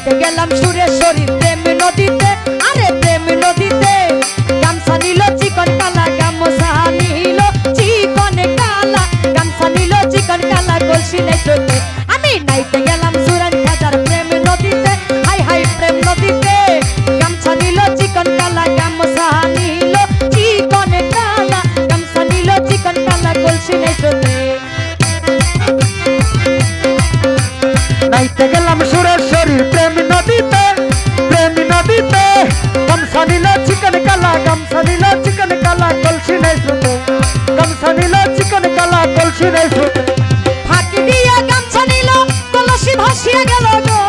নাইতে গেলাম সুরেশ্বরী প্রেম নদীতে, আরে প্রেম নদীতে। গামছা নিল চিকন কালা, গামছা নিল চিকন কালা, গামছা নিল চিকন কালা, কলসি নাই চোখে। আমি নাইতে গেলাম সুরান খাজার প্রেম নদীতে, হাই হাই প্রেম নদীতে। গামছা নিল চিকন কালা, গামছা নিল চিকন কালা, গামছা নিল চিকন কালা, কলসি নাই চোখে। নাইতে গেলাম সুরেশ্বরীর প্রেম নদীতে, প্রেম নদীতে। গামছা নিল চিকন কালা, গামছা নিল চিকন কালা, কলসি নাই স্রোতে, গামছা নিল চিকন কালা, কলসি নাই স্রোতে। ফাঁকি দিয়া গামছা নিল, কলসি ভাসিয়া গেল গো।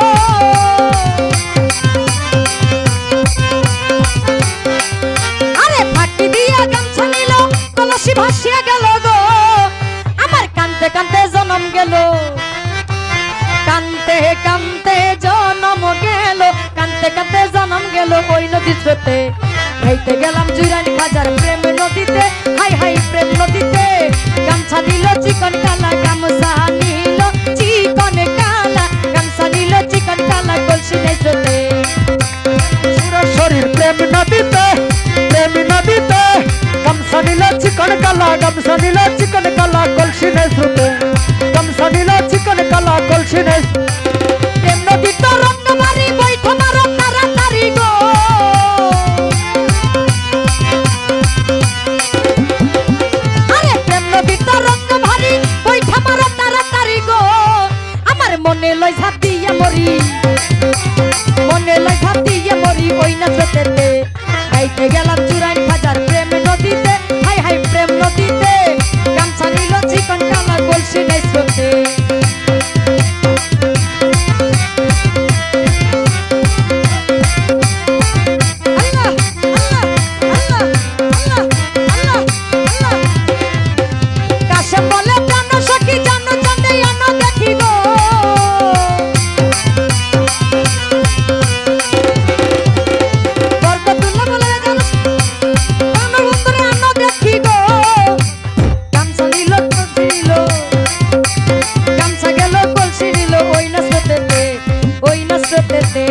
আরে ফাঁকি দিয়া গামছা নিল, কলসি ভাসিয়া গেল গো। আমার কানতে কানতে জনম গেল, কানতে কানতে জনম গেল, কানতে কানতে জনম গেল ওই নদীর স্রোতে। খাইতে গেলাম জুরাইন খাজার প্রেম নদীতে, হাই হাই প্রেম নদীতে। গামছা নিল চিকন কালা, গামছা নিল চিকন কালা, গামছা নিল চিকন কালা, কলসি নাই স্রোতে। সুরেশ্বরীর প্রেম নদীতে, প্রেম নদীতে। গামছা নিল চিকন কালা, গামছা নিল চিকন কালা, কলসি নাই স্রোতে, গামছা নিল চিকন কালা, কলসি নাই। প্রেম নদী তো রঙ্গ মারি বৈঠ মারো তাড়াতাড়ি গো। আরে প্রেম নদী তো রঙ্গ ভারি বৈঠ মারো তাড়াতাড়ি গো। আমার মনে লয় ঝাঁপ দিয়া মরি, মনে লয় ঝাঁপ দিয়া মরি ওই না স্রোতেতে। খাইতে গেলাম জুরাইন খাজার প্রেম নদীতে, হাই হাই প্রেম নদীতে। গামছা নিল চিকন কালা, কলসি নাই স্রোতে। কাশেম বলে জানো সখী জানো জানে আনো দেখি গো। বরকতুল্লাহ বলে জানো জানো বন্ধুরে আনো দেখি গো। গামছা নিল কলসি নিল, গামছা গেল কলসি নিল ওই না স্রোতেতে, ওই না স্রোতেতে।